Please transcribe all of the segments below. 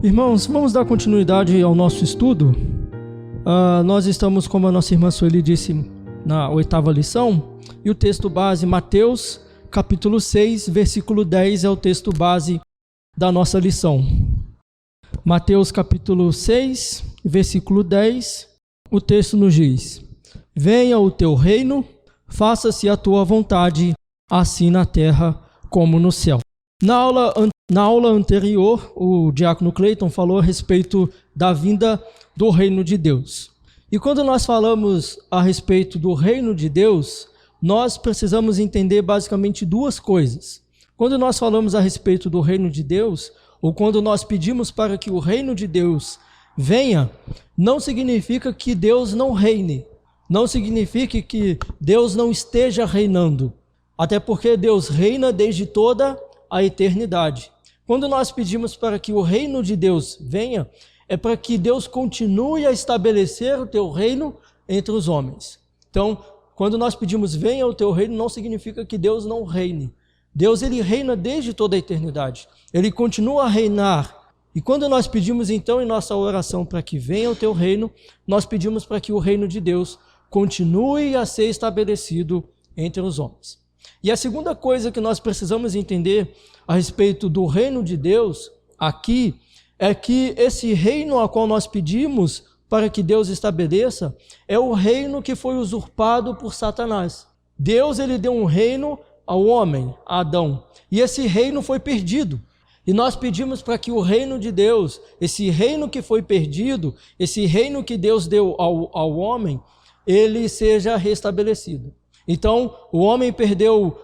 Irmãos, vamos dar continuidade ao nosso estudo. Nós estamos, como a nossa irmã Sueli disse, na 8ª lição, e o texto base, Mateus, capítulo 6, versículo 10, é o texto base da nossa lição. Mateus, capítulo 6, versículo 10, o texto nos diz: Venha o teu reino, faça-se a tua vontade, assim na terra como no céu. Na aula anterior, o diácono Cleiton falou a respeito da vinda do reino de Deus. E quando nós falamos a respeito do reino de Deus, nós precisamos entender basicamente duas coisas. Quando nós falamos a respeito do reino de Deus, ou quando nós pedimos para que o reino de Deus venha, não significa que Deus não reine, não significa que Deus não esteja reinando, até porque Deus reina desde toda a eternidade. Quando nós pedimos para que o reino de Deus venha, é para que Deus continue a estabelecer o teu reino entre os homens. Então, quando nós pedimos venha o teu reino, não significa que Deus não reine. Deus, ele reina desde toda a eternidade. Ele continua a reinar. E quando nós pedimos então em nossa oração para que venha o teu reino, nós pedimos para que o reino de Deus continue a ser estabelecido entre os homens. E a segunda coisa que nós precisamos entender a respeito do reino de Deus aqui é que esse reino ao qual nós pedimos para que Deus estabeleça é o reino que foi usurpado por Satanás. Deus, ele deu um reino ao homem, a Adão, e esse reino foi perdido. E nós pedimos para que o reino de Deus, esse reino que foi perdido, esse reino que Deus deu ao homem, ele seja restabelecido. Então, o homem perdeu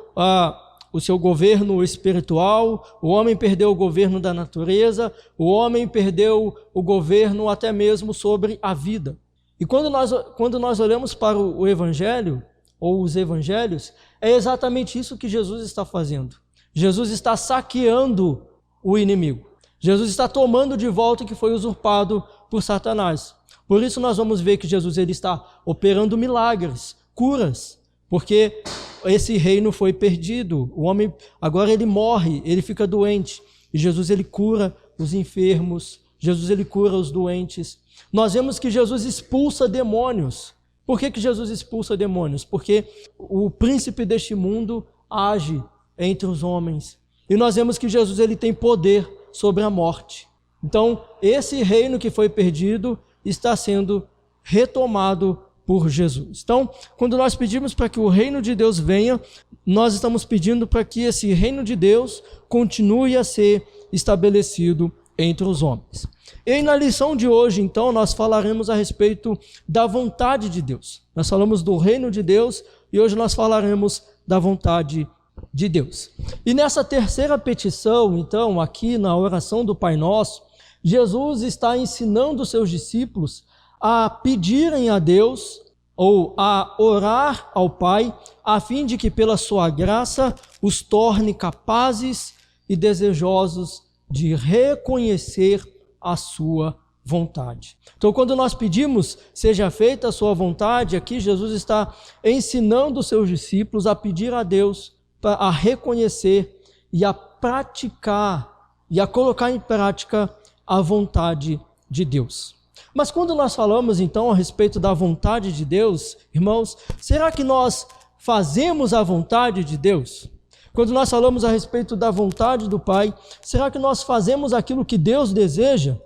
o seu governo espiritual, o homem perdeu o governo da natureza, o homem perdeu o governo até mesmo sobre a vida. E quando nós olhamos para o Evangelho, ou os Evangelhos, é exatamente isso que Jesus está fazendo. Jesus está saqueando o inimigo. Jesus está tomando de volta o que foi usurpado por Satanás. Por isso nós vamos ver que Jesus ele está operando milagres, curas, porque esse reino foi perdido. O homem agora ele morre, ele fica doente. E Jesus ele cura os enfermos, Jesus ele cura os doentes. Nós vemos que Jesus expulsa demônios. Por que Jesus expulsa demônios? Porque o príncipe deste mundo age entre os homens. E nós vemos que Jesus ele tem poder sobre a morte. Então, esse reino que foi perdido está sendo retomado por Jesus. Então, quando nós pedimos para que o reino de Deus venha, nós estamos pedindo para que esse reino de Deus continue a ser estabelecido entre os homens. E na lição de hoje, então, nós falaremos a respeito da vontade de Deus. Nós falamos do reino de Deus e hoje nós falaremos da vontade de Deus. E nessa terceira petição, então, aqui na oração do Pai Nosso, Jesus está ensinando os seus discípulos a pedirem a Deus ou a orar ao Pai, a fim de que pela sua graça os torne capazes e desejosos de reconhecer a sua vontade. Então, quando nós pedimos, seja feita a sua vontade, aqui Jesus está ensinando os seus discípulos a pedir a Deus a reconhecer e a praticar e a colocar em prática a vontade de Deus. Mas quando nós falamos então a respeito da vontade de Deus, irmãos, será que nós fazemos a vontade de Deus? Quando nós falamos a respeito da vontade do Pai, será que nós fazemos aquilo que Deus deseja?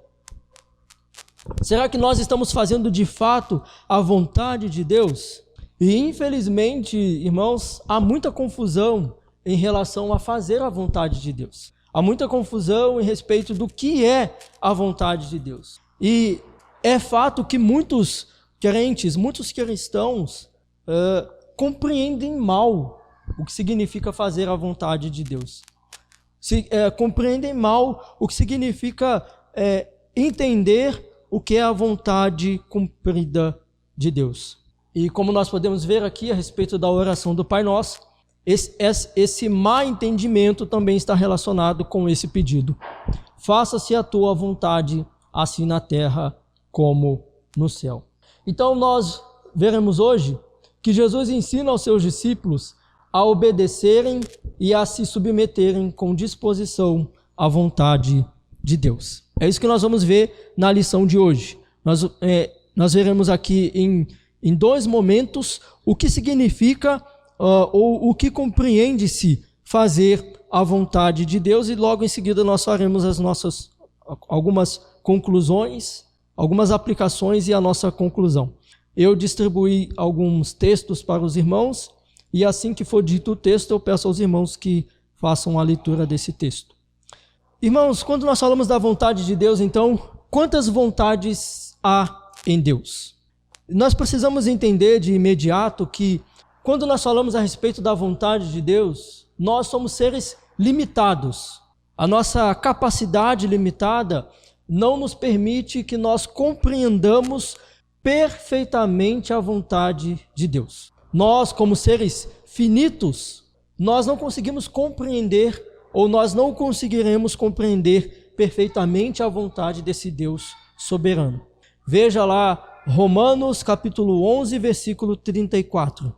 Será que nós estamos fazendo de fato a vontade de Deus? E infelizmente, irmãos, há muita confusão em relação a fazer a vontade de Deus. Há muita confusão em respeito do que é a vontade de Deus. E é fato que muitos crentes, muitos cristãos compreendem mal o que significa fazer a vontade de Deus. Compreendem mal o que significa entender o que é a vontade cumprida de Deus. E como nós podemos ver aqui a respeito da oração do Pai Nosso, esse má entendimento também está relacionado com esse pedido. Faça-se a tua vontade, assim na terra como no céu. Então nós veremos hoje que Jesus ensina aos seus discípulos a obedecerem e a se submeterem com disposição à vontade de Deus. É isso que nós vamos ver na lição de hoje. Nós veremos aqui em 2 momentos o que significa ou o que compreende-se fazer a vontade de Deus, e logo em seguida nós faremos algumas conclusões, algumas aplicações e a nossa conclusão. Eu distribuí alguns textos para os irmãos, e assim que for dito o texto, eu peço aos irmãos que façam a leitura desse texto. Irmãos, quando nós falamos da vontade de Deus, então, quantas vontades há em Deus? Nós precisamos entender de imediato que, quando nós falamos a respeito da vontade de Deus, nós somos seres limitados. A nossa capacidade limitada não nos permite que nós compreendamos perfeitamente a vontade de Deus. Nós, como seres finitos, nós não conseguimos compreender, ou nós não conseguiremos compreender perfeitamente a vontade desse Deus soberano. Veja lá Romanos capítulo 11, versículo 34.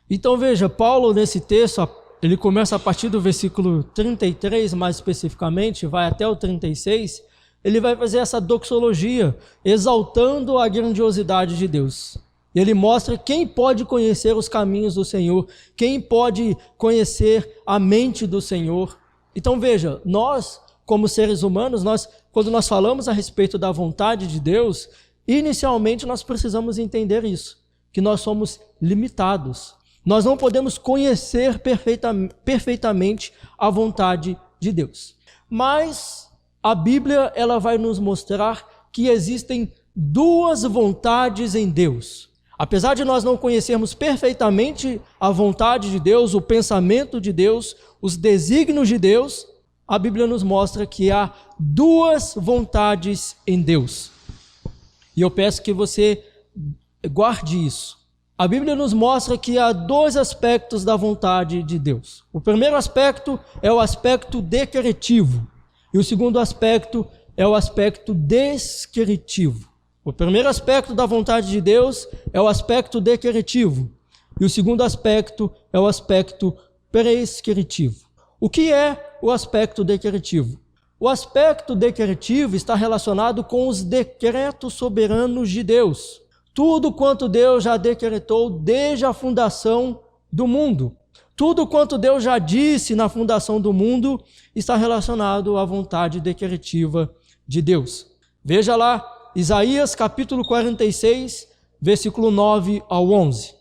Então veja, Paulo nesse texto, ele começa a partir do versículo 33, mais especificamente, vai até o 36, ele vai fazer essa doxologia, exaltando a grandiosidade de Deus. Ele mostra quem pode conhecer os caminhos do Senhor, quem pode conhecer a mente do Senhor. Então veja, nós, como seres humanos, quando nós falamos a respeito da vontade de Deus, inicialmente nós precisamos entender isso, que nós somos limitados. Nós não podemos conhecer perfeitamente a vontade de Deus. Mas a Bíblia ela vai nos mostrar que existem 2 vontades em Deus. Apesar de nós não conhecermos perfeitamente a vontade de Deus, o pensamento de Deus, os desígnios de Deus, a Bíblia nos mostra que há 2 vontades em Deus. E eu peço que você guarde isso. A Bíblia nos mostra que há 2 aspectos da vontade de Deus. O primeiro aspecto é o aspecto decretivo, e o segundo aspecto é o aspecto descritivo. O primeiro aspecto da vontade de Deus é o aspecto decretivo, e o segundo aspecto é o aspecto prescritivo. O que é o aspecto decretivo? O aspecto decretivo está relacionado com os decretos soberanos de Deus. Tudo quanto Deus já decretou desde a fundação do mundo. Tudo quanto Deus já disse na fundação do mundo está relacionado à vontade decretiva de Deus. Veja lá, Isaías capítulo 46, versículo 9 ao 11.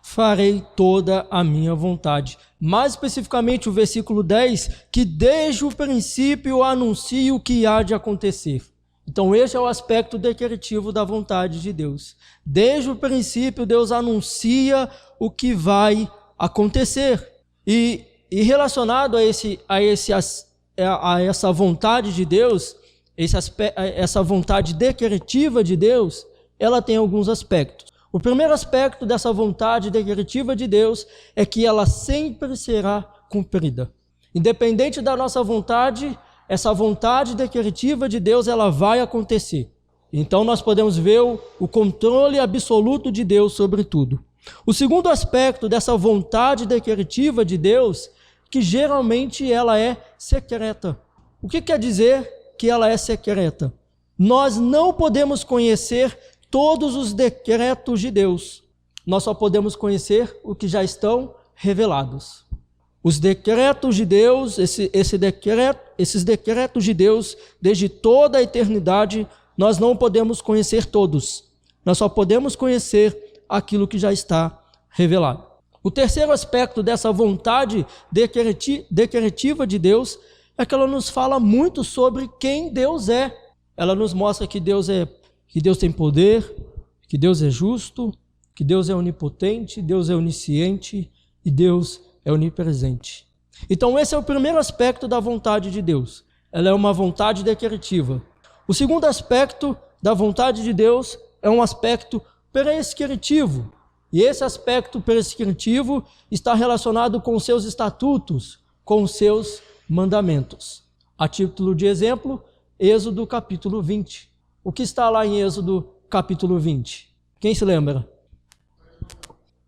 Farei toda a minha vontade. Mais especificamente o versículo 10, que desde o princípio anuncio o que há de acontecer. Então este é o aspecto decretivo da vontade de Deus. Desde o princípio Deus anuncia o que vai acontecer. E relacionado a essa vontade de Deus, essa vontade decretiva de Deus, ela tem alguns aspectos. O primeiro aspecto dessa vontade decretiva de Deus é que ela sempre será cumprida. Independente da nossa vontade, essa vontade decretiva de Deus ela vai acontecer. Então nós podemos ver o controle absoluto de Deus sobre tudo. O segundo aspecto dessa vontade decretiva de Deus, que geralmente ela é secreta. O que quer dizer que ela é secreta? Nós não podemos conhecer todos os decretos de Deus. Nós só podemos conhecer o que já estão revelados. Os decretos de Deus, esses decretos de Deus, desde toda a eternidade, nós não podemos conhecer todos. Nós só podemos conhecer aquilo que já está revelado. O terceiro aspecto dessa vontade decretiva de Deus é que ela nos fala muito sobre quem Deus é. Ela nos mostra que Deus tem poder, que Deus é justo, que Deus é onipotente, Deus é onisciente e Deus é onipresente. Então esse é o primeiro aspecto da vontade de Deus. Ela é uma vontade decretiva. O segundo aspecto da vontade de Deus é um aspecto prescritivo. E esse aspecto prescritivo está relacionado com os seus estatutos, com os seus mandamentos. A título de exemplo, Êxodo capítulo 20. O que está lá em Êxodo capítulo 20? Quem se lembra?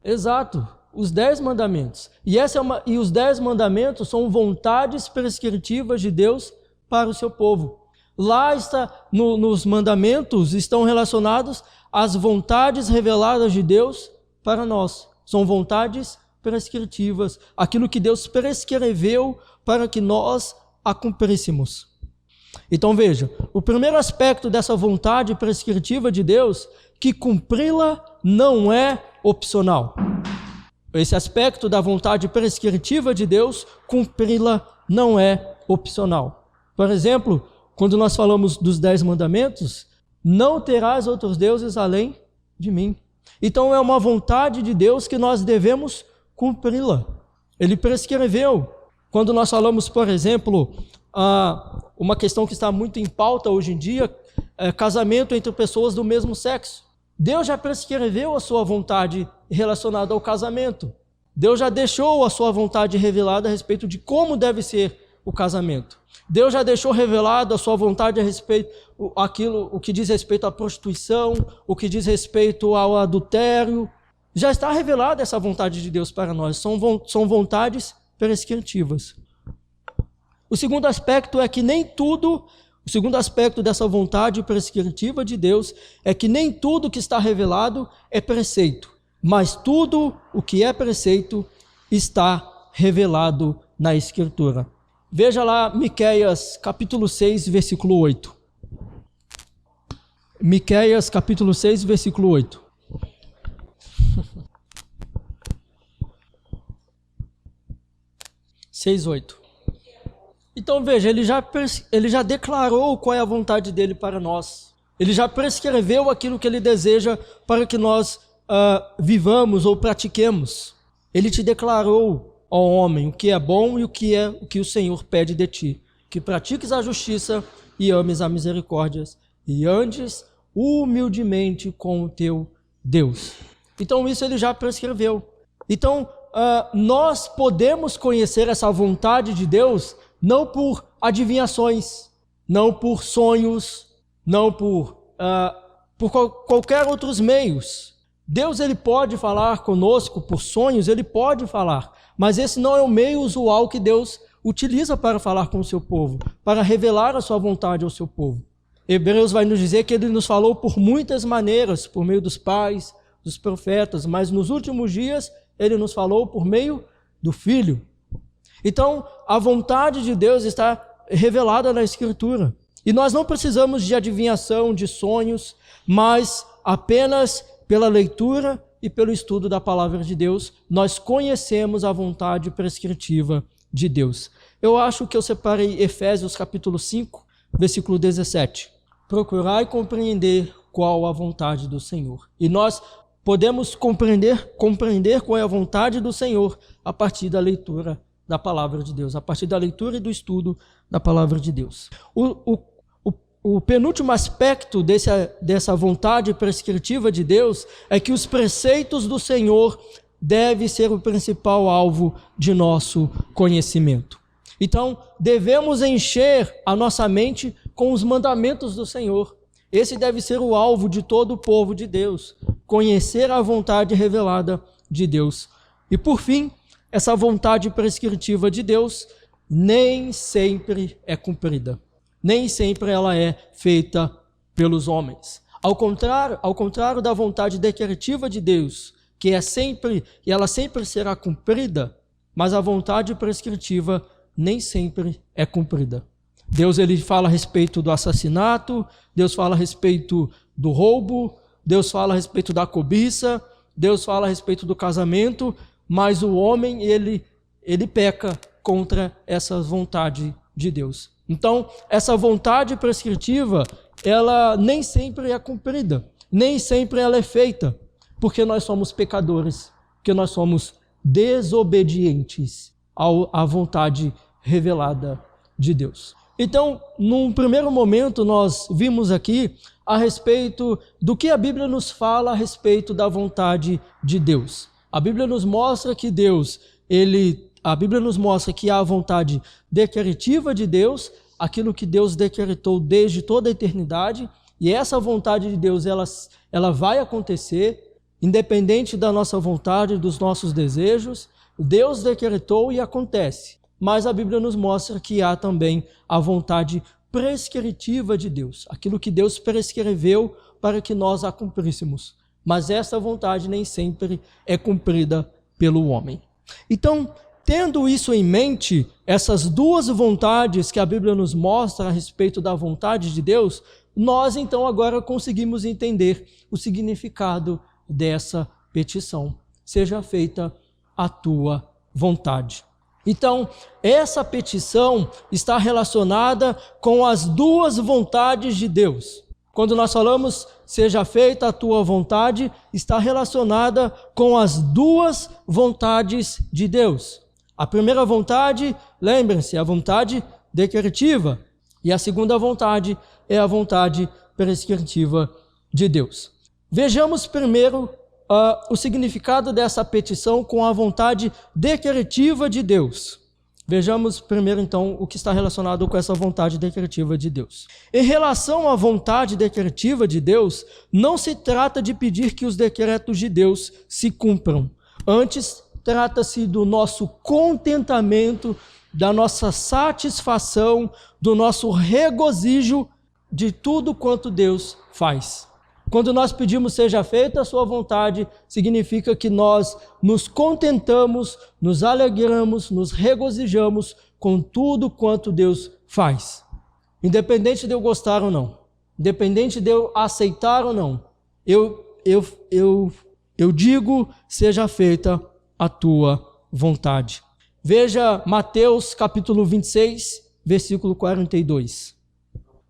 Exato, os 10 mandamentos. E os 10 mandamentos são vontades prescritivas de Deus para o seu povo. Lá está, nos mandamentos estão relacionados às vontades reveladas de Deus para nós. São vontades prescritivas, aquilo que Deus prescreveu para que nós a cumpríssemos. Então veja, o primeiro aspecto dessa vontade prescritiva de Deus, que cumpri-la não é opcional. Esse aspecto da vontade prescritiva de Deus, cumpri-la não é opcional. Por exemplo, quando nós falamos dos 10 mandamentos, não terás outros deuses além de mim. Então é uma vontade de Deus que nós devemos cumpri-la. Ele prescreveu. Quando nós falamos, por exemplo, uma questão que está muito em pauta hoje em dia, casamento entre pessoas do mesmo sexo. Deus já prescreveu a sua vontade relacionada ao casamento. Deus já deixou a sua vontade revelada a respeito de como deve ser o casamento. Deus já deixou revelado a sua vontade a respeito o que diz respeito à prostituição, o que diz respeito ao adultério. Já está revelada essa vontade de Deus para nós. São vontades prescritivas. O segundo aspecto dessa vontade prescritiva de Deus é que nem tudo que está revelado é preceito, mas tudo o que é preceito está revelado na Escritura. Veja lá Miqueias capítulo 6, versículo 8. Miqueias capítulo 6, versículo 8. Então veja, ele já declarou qual é a vontade dele para nós. Ele já prescreveu aquilo que ele deseja para que nós vivamos ou pratiquemos. Ele te declarou, ó homem, o que é bom e o que o Senhor pede de ti. Que pratiques a justiça e ames a misericórdia e andes humildemente com o teu Deus. Então isso ele já prescreveu. Então nós podemos conhecer essa vontade de Deus não por adivinhações, não por sonhos, não por qualquer outros meios. Deus ele pode falar conosco por sonhos, ele pode falar, mas esse não é o meio usual que Deus utiliza para falar com o seu povo, para revelar a sua vontade ao seu povo. Hebreus vai nos dizer que ele nos falou por muitas maneiras, por meio dos pais, dos profetas, mas nos últimos dias ele nos falou por meio do Filho. Então, a vontade de Deus está revelada na Escritura. E nós não precisamos de adivinhação, de sonhos, mas apenas pela leitura e pelo estudo da palavra de Deus, nós conhecemos a vontade prescritiva de Deus. Eu acho que eu separei Efésios capítulo 5, versículo 17. Procurai compreender qual a vontade do Senhor. E nós podemos compreender qual é a vontade do Senhor a partir da leitura da palavra de Deus, a partir da leitura e do estudo da palavra de Deus. O penúltimo aspecto dessa vontade prescritiva de Deus é que os preceitos do Senhor devem ser o principal alvo de nosso conhecimento. Então, devemos encher a nossa mente com os mandamentos do Senhor. Esse deve ser o alvo de todo o povo de Deus, conhecer a vontade revelada de Deus. E por fim, essa vontade prescritiva de Deus nem sempre é cumprida. Nem sempre ela é feita pelos homens. Ao contrário da vontade decretiva de Deus, que ela sempre será cumprida, mas a vontade prescritiva nem sempre é cumprida. Deus ele fala a respeito do assassinato, Deus fala a respeito do roubo, Deus fala a respeito da cobiça, Deus fala a respeito do casamento, mas o homem ele peca contra essa vontade de Deus. Então, essa vontade prescritiva, ela nem sempre é cumprida, nem sempre ela é feita, porque nós somos pecadores, porque nós somos desobedientes à vontade revelada de Deus. Então, num primeiro momento, nós vimos aqui a respeito do que a Bíblia nos fala a respeito da vontade de Deus. A Bíblia nos mostra que a Bíblia nos mostra que há a vontade decretiva de Deus, aquilo que Deus decretou desde toda a eternidade, e essa vontade de Deus ela vai acontecer, Independente da nossa vontade, dos nossos desejos, Deus decretou e acontece. Mas a Bíblia nos mostra que há também a vontade prescritiva de Deus, aquilo que Deus prescreveu para que nós a cumpríssemos. Mas essa vontade nem sempre é cumprida pelo homem. Então, tendo isso em mente, essas duas vontades que a Bíblia nos mostra a respeito da vontade de Deus, nós então agora conseguimos entender o significado dessa petição. Seja feita a tua vontade. Então, essa petição está relacionada com as duas vontades de Deus. Quando nós falamos, seja feita a tua vontade, está relacionada com as duas vontades de Deus. A primeira vontade, lembrem-se, é a vontade decretiva. E a segunda vontade é a vontade prescritiva de Deus. Vejamos primeiro o significado dessa petição com a vontade decretiva de Deus. Vejamos primeiro, então, o que está relacionado com essa vontade decretiva de Deus. Em relação à vontade decretiva de Deus, não se trata de pedir que os decretos de Deus se cumpram. Antes, trata-se do nosso contentamento, da nossa satisfação, do nosso regozijo de tudo quanto Deus faz. Quando nós pedimos seja feita a sua vontade, significa que nós nos contentamos, nos alegramos, nos regozijamos com tudo quanto Deus faz. Independente de eu gostar ou não, independente de eu aceitar ou não, eu digo seja feita a tua vontade. Veja Mateus capítulo 26, versículo 42.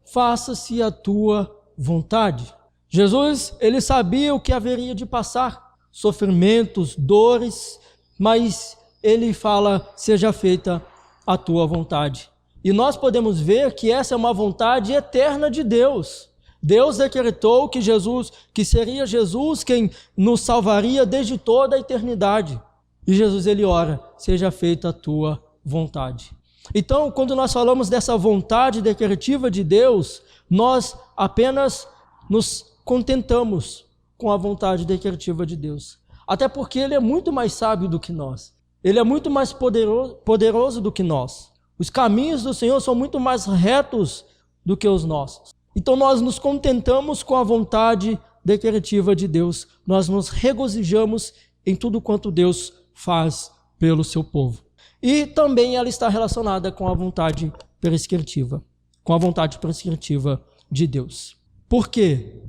Faça-se a tua vontade. Jesus, ele sabia o que haveria de passar, sofrimentos, dores, mas ele fala, seja feita a tua vontade. E nós podemos ver que essa é uma vontade eterna de Deus. Deus decretou que seria Jesus quem nos salvaria desde toda a eternidade. E Jesus, ele ora, seja feita a tua vontade. Então, quando nós falamos dessa vontade decretiva de Deus, nós apenas nos contentamos com a vontade decretiva de Deus. Até porque ele é muito mais sábio do que nós. Ele é muito mais poderoso do que nós. Os caminhos do Senhor são muito mais retos do que os nossos. Então nós nos contentamos com a vontade decretiva de Deus. Nós nos regozijamos em tudo quanto Deus faz pelo seu povo. E também ela está relacionada com a vontade prescritiva. Com a vontade prescritiva de Deus. Por quê?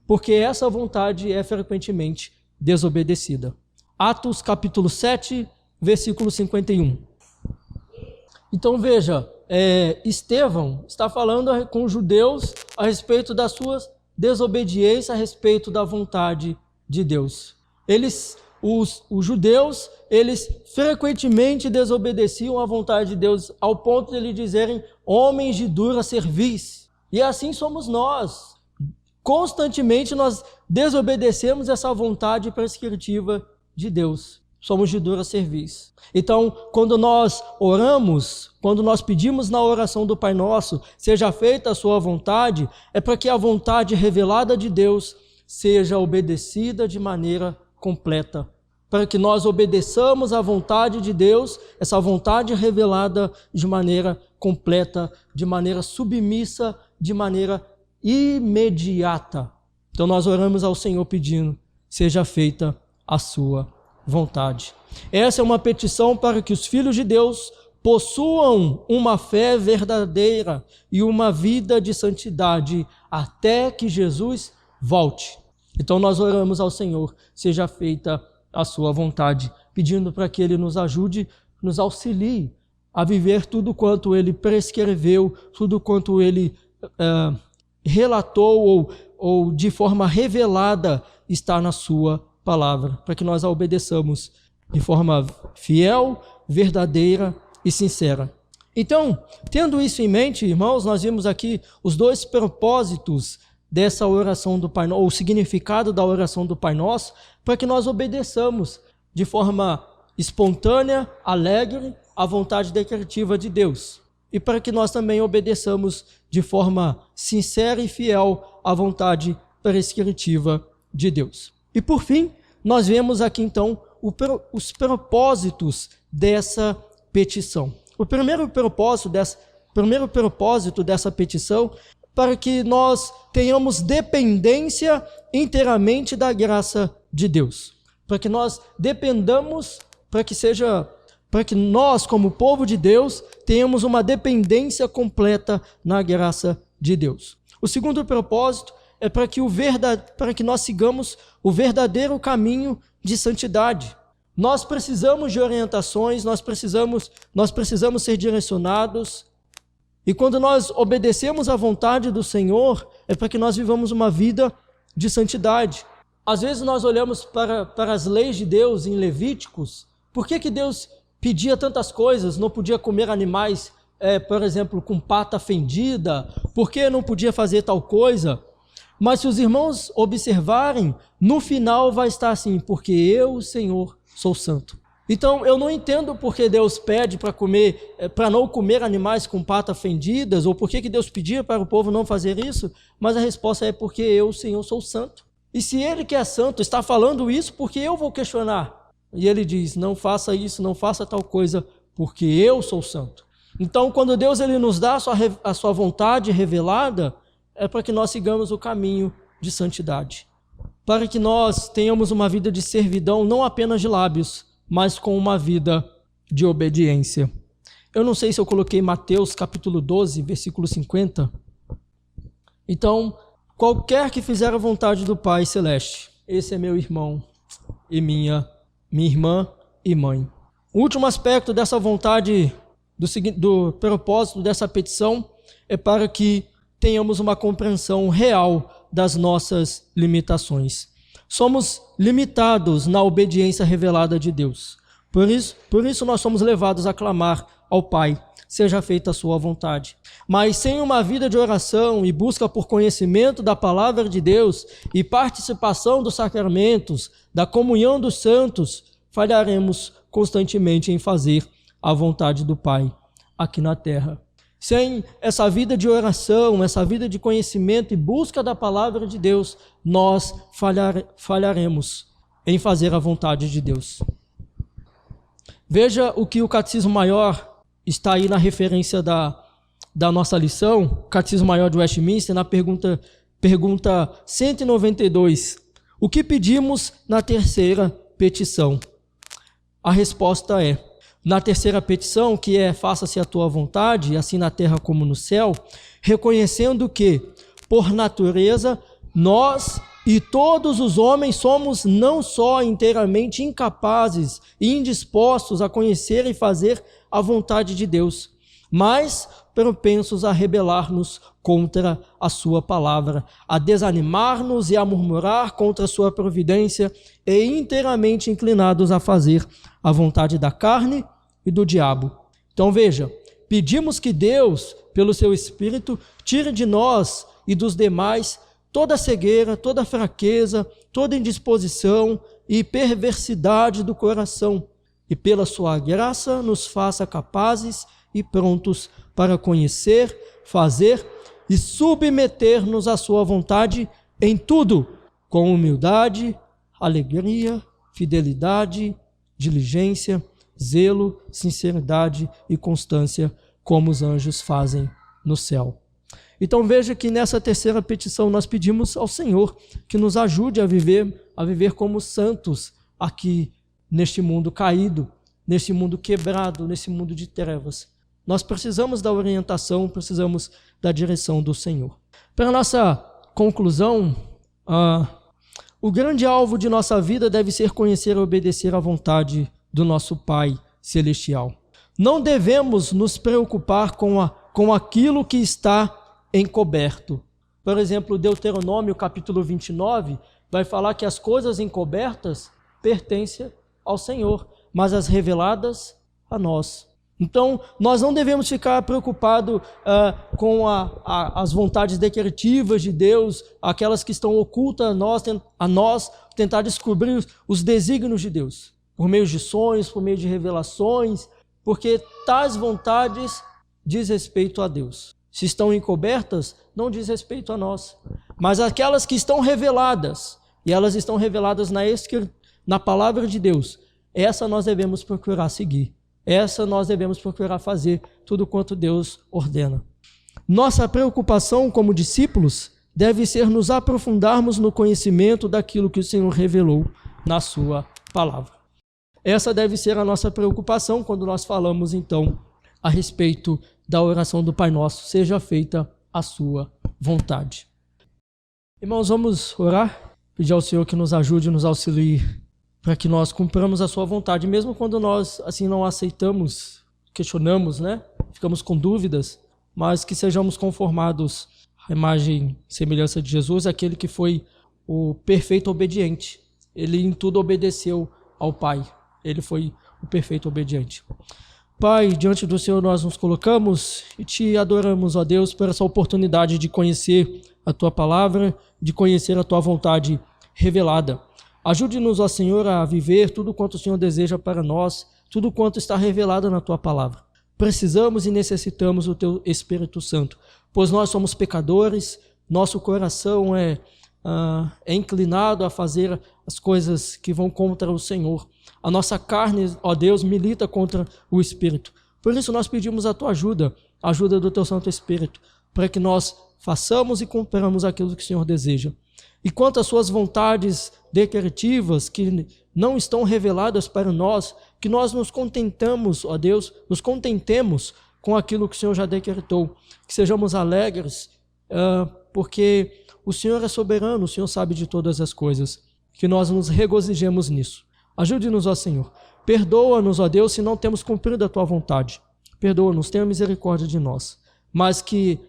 Porque essa vontade é frequentemente desobedecida. Atos capítulo 7, versículo 51. Então veja, Estevão está falando com os judeus a respeito da sua desobediência, a respeito da vontade de Deus. Os judeus, eles frequentemente desobedeciam à vontade de Deus, ao ponto de eles dizerem homens de dura cerviz. E assim somos nós. Constantemente nós desobedecemos essa vontade prescritiva de Deus. Somos de dura cerviz. Então, quando nós oramos, quando nós pedimos na oração do Pai Nosso, seja feita a sua vontade, é para que a vontade revelada de Deus seja obedecida de maneira completa. Para que nós obedeçamos à vontade de Deus, essa vontade revelada de maneira completa, de maneira submissa, de maneira imediata. Então nós oramos ao Senhor pedindo, seja feita a sua vontade. Essa é uma petição para que os filhos de Deus possuam uma fé verdadeira e uma vida de santidade até que Jesus volte. Então nós oramos ao Senhor, seja feita a sua vontade, pedindo para que Ele nos ajude, nos auxilie a viver tudo quanto Ele prescreveu, tudo quanto Ele relatou ou de forma revelada está na sua palavra, para que nós a obedeçamos de forma fiel, verdadeira e sincera. Então, tendo isso em mente, irmãos, nós vimos aqui os dois propósitos dessa oração do Pai Nosso, ou o significado da oração do Pai Nosso, para que nós obedeçamos de forma espontânea, alegre, à vontade decretiva de Deus. E para que nós também obedeçamos de forma sincera e fiel à vontade prescritiva de Deus. E por fim, nós vemos aqui então os propósitos dessa petição. O primeiro propósito dessa petição para que nós tenhamos dependência inteiramente da graça de Deus. Para que nós dependamos, para que nós, como povo de Deus, tenhamos uma dependência completa na graça de Deus. O segundo propósito é para que nós sigamos o verdadeiro caminho de santidade. Nós precisamos de orientações, nós precisamos ser direcionados. E quando nós obedecemos à vontade do Senhor, é para que nós vivamos uma vida de santidade. Às vezes nós olhamos para as leis de Deus em Levíticos. Por que Deus pedia tantas coisas? Não podia comer animais, por exemplo, com pata fendida? Por que não podia fazer tal coisa? Mas se os irmãos observarem, no final vai estar assim, porque eu, o Senhor, sou santo. Então, eu não entendo por que Deus pede para não comer animais com patas fendidas, ou por que Deus pedia para o povo não fazer isso, mas a resposta é porque eu, o Senhor, sou santo. E se Ele que é santo está falando isso, porque eu vou questionar? E Ele diz, não faça isso, não faça tal coisa, porque eu sou santo. Então, quando Deus ele nos dá a sua vontade revelada, é para que nós sigamos o caminho de santidade. Para que nós tenhamos uma vida de servidão, não apenas de lábios, mas com uma vida de obediência. Eu não sei se eu coloquei Mateus capítulo 12, versículo 50. Então, qualquer que fizer a vontade do Pai Celeste, esse é meu irmão e minha irmã e mãe. O último aspecto dessa vontade, do propósito dessa petição, é para que tenhamos uma compreensão real das nossas limitações. Somos limitados na obediência revelada de Deus. Por isso nós somos levados a clamar ao Pai, seja feita a sua vontade. Mas sem uma vida de oração e busca por conhecimento da palavra de Deus e participação dos sacramentos, da comunhão dos santos, falharemos constantemente em fazer a vontade do Pai aqui na terra. Sem essa vida de oração, essa vida de conhecimento e busca da palavra de Deus, nós falharemos em fazer a vontade de Deus. Veja o que o Catecismo Maior está aí na referência da nossa lição, o Catecismo Maior de Westminster, na pergunta 192. O que pedimos na terceira petição? A resposta é: na terceira petição, que é faça-se a tua vontade, assim na terra como no céu, reconhecendo que, por natureza, nós e todos os homens somos não só inteiramente incapazes e indispostos a conhecer e fazer a vontade de Deus, mas propensos a rebelar-nos contra a sua palavra, a desanimar-nos e a murmurar contra a sua providência e inteiramente inclinados a fazer a vontade da carne e do diabo. Então veja, pedimos que Deus, pelo seu Espírito, tire de nós e dos demais toda cegueira, toda fraqueza, toda indisposição e perversidade do coração, e pela sua graça nos faça capazes e prontos para conhecer, fazer e submeter-nos à sua vontade em tudo, com humildade, alegria, fidelidade, diligência, zelo, sinceridade e constância, como os anjos fazem no céu. Então veja que nessa terceira petição nós pedimos ao Senhor que nos ajude a viver como santos aqui neste mundo caído, neste mundo quebrado, nesse mundo de trevas. Nós precisamos da orientação, precisamos da direção do Senhor. Para a nossa conclusão, o grande alvo de nossa vida deve ser conhecer e obedecer à vontade do nosso Pai Celestial. Não devemos nos preocupar com aquilo que está encoberto. Por exemplo, Deuteronômio capítulo 29 vai falar que as coisas encobertas pertencem ao Senhor, mas as reveladas a nós. Então, nós não devemos ficar preocupados com as vontades decretivas de Deus, aquelas que estão ocultas a nós tentar descobrir os desígnios de Deus, por meio de sonhos, por meio de revelações, porque tais vontades diz respeito a Deus. Se estão encobertas, não diz respeito a nós. Mas aquelas que estão reveladas, e elas estão reveladas na palavra de Deus, essa nós devemos procurar seguir. Essa nós devemos procurar fazer tudo quanto Deus ordena. Nossa preocupação como discípulos deve ser nos aprofundarmos no conhecimento daquilo que o Senhor revelou na sua palavra. Essa deve ser a nossa preocupação quando nós falamos, então, a respeito da oração do Pai Nosso, seja feita a sua vontade. Irmãos, vamos orar, pedir ao Senhor que nos ajude, nos auxilie, para que nós cumpramos a sua vontade, mesmo quando nós assim não aceitamos, questionamos, ficamos com dúvidas, mas que sejamos conformados à imagem e semelhança de Jesus, aquele que foi o perfeito obediente. Ele em tudo obedeceu ao Pai. Ele foi o perfeito obediente. Pai, diante do Senhor nós nos colocamos e te adoramos, ó Deus, por essa oportunidade de conhecer a Tua palavra, de conhecer a Tua vontade revelada. Ajude-nos, ó Senhor, a viver tudo quanto o Senhor deseja para nós, tudo quanto está revelado na Tua palavra. Precisamos e necessitamos do Teu Espírito Santo, pois nós somos pecadores, nosso coração é inclinado a fazer as coisas que vão contra o Senhor. A nossa carne, ó Deus, milita contra o Espírito. Por isso nós pedimos a Tua ajuda, a ajuda do Teu Santo Espírito, para que nós façamos e cumpramos aquilo que o Senhor deseja. E quanto às Suas vontades decretivas que não estão reveladas para nós, que nós nos contentamos, ó Deus, nos contentemos com aquilo que o Senhor já decretou, que sejamos alegres, porque o Senhor é soberano, o Senhor sabe de todas as coisas, que nós nos regozijemos nisso. Ajude-nos, ó Senhor. Perdoa-nos, ó Deus, se não temos cumprido a Tua vontade. Perdoa-nos, tenha misericórdia de nós. Mas que,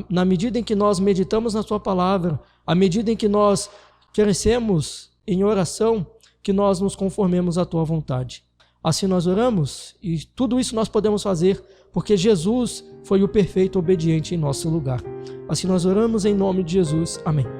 na medida em que nós meditamos na Tua palavra, à medida em que nós crescemos em oração, que nós nos conformemos à Tua vontade. Assim nós oramos e tudo isso nós podemos fazer porque Jesus foi o perfeito obediente em nosso lugar. Assim nós oramos em nome de Jesus. Amém.